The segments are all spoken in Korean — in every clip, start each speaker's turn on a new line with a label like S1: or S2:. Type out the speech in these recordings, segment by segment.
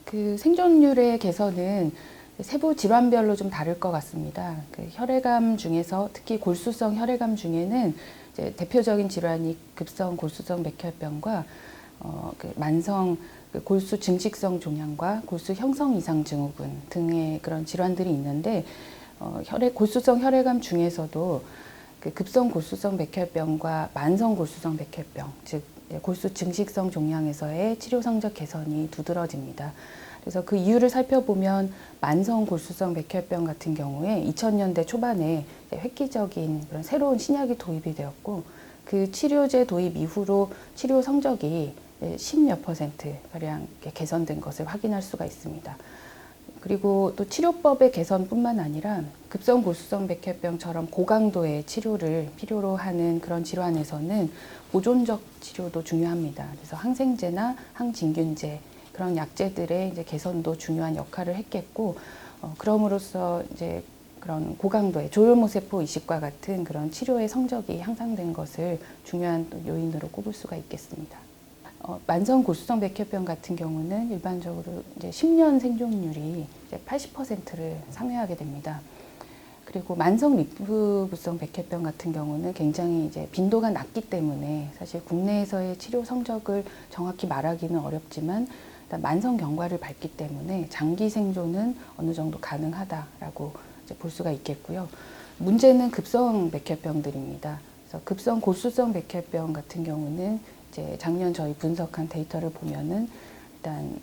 S1: 그 생존율의 개선은 세부 질환별로 좀 다를 것 같습니다. 그 혈액암 중에서 특히 골수성 혈액암 중에는 이제 대표적인 질환이 급성 골수성 백혈병과 그 만성 그 골수 증식성 종양과 골수 형성 이상 증후군 등의 그런 질환들이 있는데 골수성 혈액암 중에서도 그 급성 골수성 백혈병과 만성 골수성 백혈병, 즉 골수 증식성 종양에서의 치료 성적 개선이 두드러집니다. 그래서 그 이유를 살펴보면 만성 골수성 백혈병 같은 경우에 2000년대 초반에 획기적인 그런 새로운 신약이 도입이 되었고 그 치료제 도입 이후로 치료 성적이 10몇 퍼센트 가량 개선된 것을 확인할 수가 있습니다. 그리고 또 치료법의 개선뿐만 아니라 급성 골수성 백혈병처럼 고강도의 치료를 필요로 하는 그런 질환에서는 보존적 치료도 중요합니다. 그래서 항생제나 항진균제 그런 약제들의 이제 개선도 중요한 역할을 했겠고, 그럼으로써 이제 그런 고강도의 조혈모세포 이식과 같은 그런 치료의 성적이 향상된 것을 중요한 또 요인으로 꼽을 수가 있겠습니다. 만성 골수성 백혈병 같은 경우는 일반적으로 이제 10년 생존율이 이제 80%를 상회하게 됩니다. 그리고 만성 림프구성 백혈병 같은 경우는 굉장히 이제 빈도가 낮기 때문에 사실 국내에서의 치료 성적을 정확히 말하기는 어렵지만 일단 만성 경과를 밟기 때문에 장기 생존은 어느 정도 가능하다라고 이제 볼 수가 있겠고요. 문제는 급성 백혈병들입니다. 그래서 급성 골수성 백혈병 같은 경우는 이제 작년 저희 분석한 데이터를 보면은 일단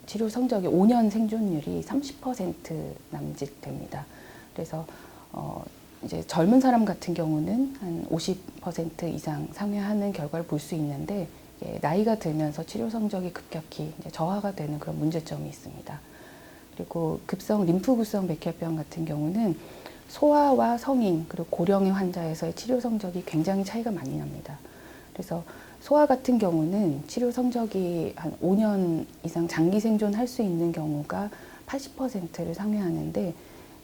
S1: 치료 성적이 5년 생존율이 30% 남짓 됩니다. 그래서 이제 젊은 사람 같은 경우는 한 50% 이상 상회하는 결과를 볼 수 있는데 나이가 들면서 치료 성적이 급격히 이제 저하가 되는 그런 문제점이 있습니다. 그리고 급성 림프구성 백혈병 같은 경우는 소아와 성인 그리고 고령의 환자에서의 치료 성적이 굉장히 차이가 많이 납니다. 그래서 소아 같은 경우는 치료 성적이 한 5년 이상 장기 생존할 수 있는 경우가 80%를 상회하는데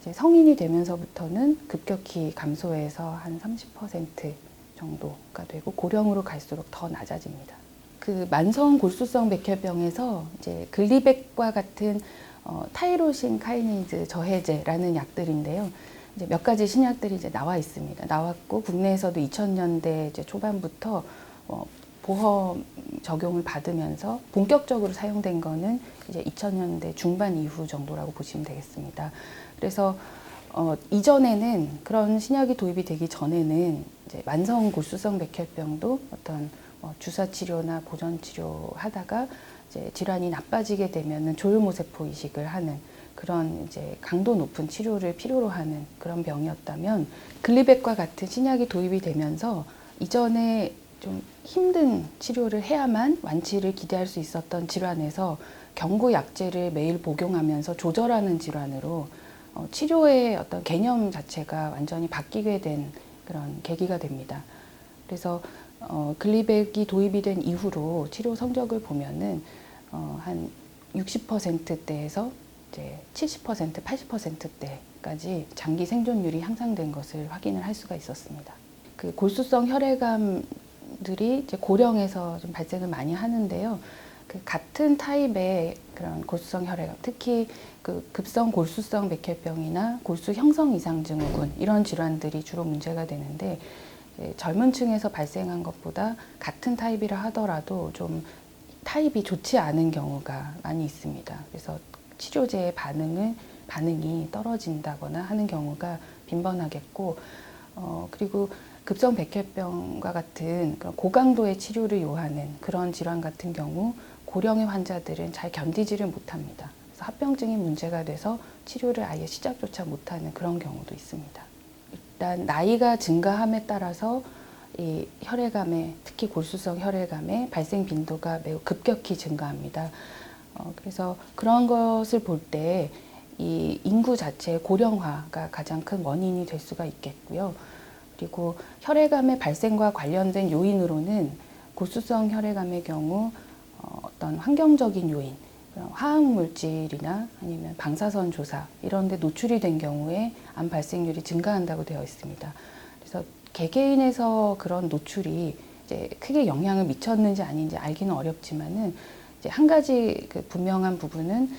S1: 이제 성인이 되면서부터는 급격히 감소해서 한 30% 정도가 되고 고령으로 갈수록 더 낮아집니다. 그 만성 골수성 백혈병에서 이제 글리백과 같은 타이로신 카이네이즈 저해제라는 약들인데요. 이제 몇 가지 신약들이 이제 나와 있습니다. 나왔고 국내에서도 2000년대 이제 초반부터 보험 적용을 받으면서 본격적으로 사용된 거는 이제 2000년대 중반 이후 정도라고 보시면 되겠습니다. 그래서 이전에는 그런 신약이 도입이 되기 전에는 이제 만성 골수성 백혈병도 어떤 주사 치료나 보전 치료 하다가 이제 질환이 나빠지게 되면은 조혈모세포 이식을 하는 그런 이제 강도 높은 치료를 필요로 하는 그런 병이었다면 글리백과 같은 신약이 도입이 되면서 이전에 좀 힘든 치료를 해야만 완치를 기대할 수 있었던 질환에서 경구 약제를 매일 복용하면서 조절하는 질환으로 치료의 어떤 개념 자체가 완전히 바뀌게 된 그런 계기가 됩니다. 그래서 글리백이 도입이 된 이후로 치료 성적을 보면은 한 60%대에서 이제 70%, 80%대까지 장기 생존율이 향상된 것을 확인을 할 수가 있었습니다. 그 골수성 혈액암들이 이제 고령에서 좀 발생을 많이 하는데요. 그 같은 타입의 그런 골수성 혈액암, 특히 그 급성 골수성 백혈병이나 골수 형성 이상 증후군 이런 질환들이 주로 문제가 되는데 젊은 층에서 발생한 것보다 같은 타입이라 하더라도 좀 타입이 좋지 않은 경우가 많이 있습니다. 그래서 치료제의 반응이 떨어진다거나 하는 경우가 빈번하겠고, 그리고 급성 백혈병과 같은 그런 고강도의 치료를 요하는 그런 질환 같은 경우 고령의 환자들은 잘 견디지를 못합니다. 그래서 합병증이 문제가 돼서 치료를 아예 시작조차 못하는 그런 경우도 있습니다. 일단 나이가 증가함에 따라서 이 혈액암의 특히 골수성 혈액암의 발생 빈도가 매우 급격히 증가합니다. 그래서 그런 것을 볼 때 이 인구 자체의 고령화가 가장 큰 원인이 될 수가 있겠고요. 그리고 혈액암의 발생과 관련된 요인으로는 골수성 혈액암의 경우 어떤 환경적인 요인, 화학물질이나 아니면 방사선 조사 이런 데 노출이 된 경우에 암 발생률이 증가한다고 되어 있습니다. 그래서 개개인에서 그런 노출이 이제 크게 영향을 미쳤는지 아닌지 알기는 어렵지만은 이제 한 가지 그 분명한 부분은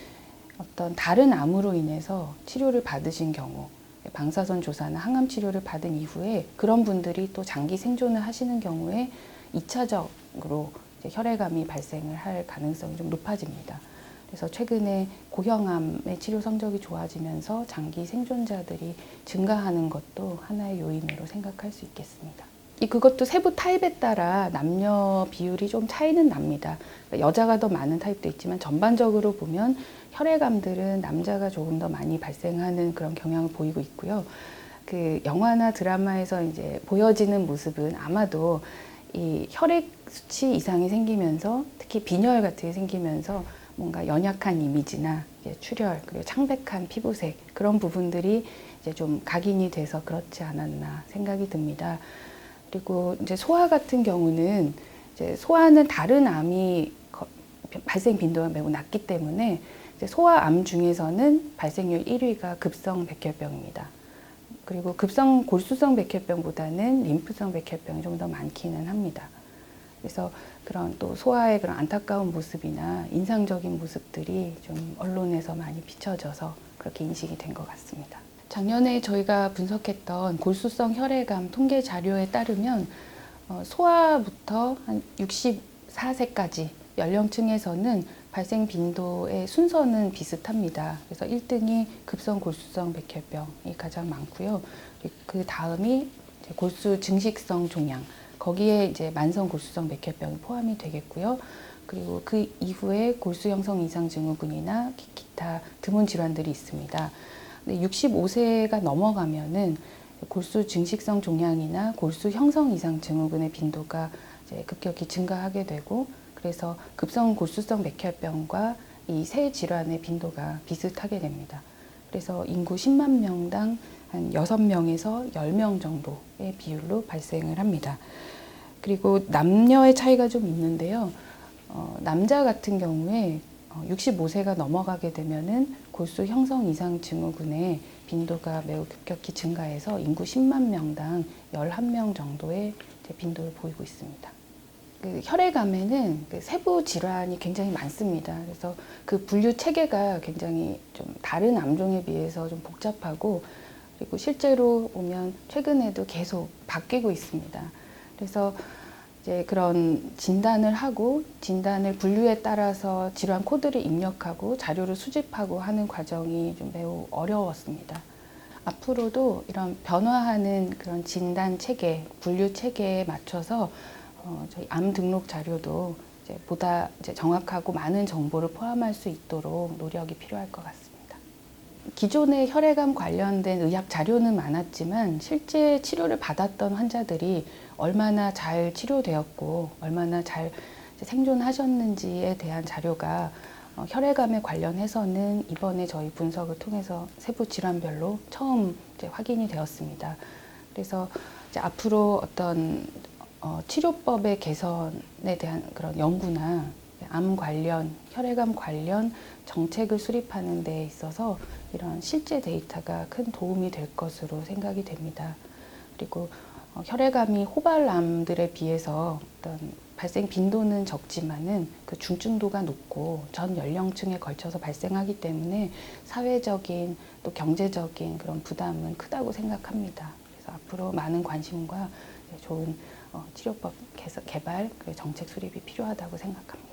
S1: 어떤 다른 암으로 인해서 치료를 받으신 경우, 방사선 조사나 항암 치료를 받은 이후에 그런 분들이 또 장기 생존을 하시는 경우에 2차적으로 혈액암이 발생을 할 가능성이 좀 높아집니다. 그래서 최근에 고형암의 치료 성적이 좋아지면서 장기 생존자들이 증가하는 것도 하나의 요인으로 생각할 수 있겠습니다. 그것도 세부 타입에 따라 남녀 비율이 좀 차이는 납니다. 여자가 더 많은 타입도 있지만 전반적으로 보면 혈액암들은 남자가 조금 더 많이 발생하는 그런 경향을 보이고 있고요. 그 영화나 드라마에서 이제 보여지는 모습은 아마도 이 혈액 수치 이상이 생기면서 특히 빈혈 같은 게 생기면서 뭔가 연약한 이미지나 출혈 그리고 창백한 피부색 그런 부분들이 이제 좀 각인이 돼서 그렇지 않았나 생각이 듭니다. 그리고 이제 소아 같은 경우는 이제 소아는 다른 암이 발생 빈도가 매우 낮기 때문에 이제 소아암 중에서는 발생률 1위가 급성 백혈병입니다. 그리고 급성 골수성 백혈병보다는 림프성 백혈병이 좀 더 많기는 합니다. 그래서 그런 또 소아의 그런 안타까운 모습이나 인상적인 모습들이 좀 언론에서 많이 비춰져서 그렇게 인식이 된 것 같습니다. 작년에 저희가 분석했던 골수성 혈액암 통계 자료에 따르면 소아부터 한 64세까지 연령층에서는 발생 빈도의 순서는 비슷합니다. 그래서 1등이 급성 골수성 백혈병이 가장 많고요. 그 다음이 골수 증식성 종양, 거기에 이제 만성 골수성 백혈병이 포함이 되겠고요. 그리고 그 이후에 골수 형성 이상 증후군이나 기타 드문 질환들이 있습니다. 65세가 넘어가면은 골수 증식성 종양이나 골수 형성 이상 증후군의 빈도가 이제 급격히 증가하게 되고 그래서 급성 골수성 백혈병과 이 세 질환의 빈도가 비슷하게 됩니다. 그래서 인구 10만 명당 한 6명에서 10명 정도의 비율로 발생을 합니다. 그리고 남녀의 차이가 좀 있는데요. 남자 같은 경우에 65세가 넘어가게 되면은 골수 형성 이상 증후군의 빈도가 매우 급격히 증가해서 인구 10만 명당 11명 정도의 빈도를 보이고 있습니다. 그 혈액암에는 그 세부 질환이 굉장히 많습니다. 그래서 그 분류 체계가 굉장히 좀 다른 암종에 비해서 좀 복잡하고 그리고 실제로 보면 최근에도 계속 바뀌고 있습니다. 그래서 이제 그런 진단을 하고 진단을 분류에 따라서 질환 코드를 입력하고 자료를 수집하고 하는 과정이 좀 매우 어려웠습니다. 앞으로도 이런 변화하는 그런 진단 체계, 분류 체계에 맞춰서 저희 암 등록 자료도 이제 보다 이제 정확하고 많은 정보를 포함할 수 있도록 노력이 필요할 것 같습니다. 기존의 혈액암 관련된 의학 자료는 많았지만 실제 치료를 받았던 환자들이 얼마나 잘 치료되었고 얼마나 잘 생존하셨는지에 대한 자료가 혈액암에 관련해서는 이번에 저희 분석을 통해서 세부 질환별로 처음 이제 확인이 되었습니다. 그래서 이제 앞으로 어떤 치료법의 개선에 대한 그런 연구나 암 관련, 혈액암 관련 정책을 수립하는 데 있어서 이런 실제 데이터가 큰 도움이 될 것으로 생각이 됩니다. 그리고 혈액암이 호발암들에 비해서 어떤 발생 빈도는 적지만은 그 중증도가 높고 전 연령층에 걸쳐서 발생하기 때문에 사회적인 또 경제적인 그런 부담은 크다고 생각합니다. 그래서 앞으로 많은 관심과 좋은 치료법 개발, 정책 수립이 필요하다고 생각합니다.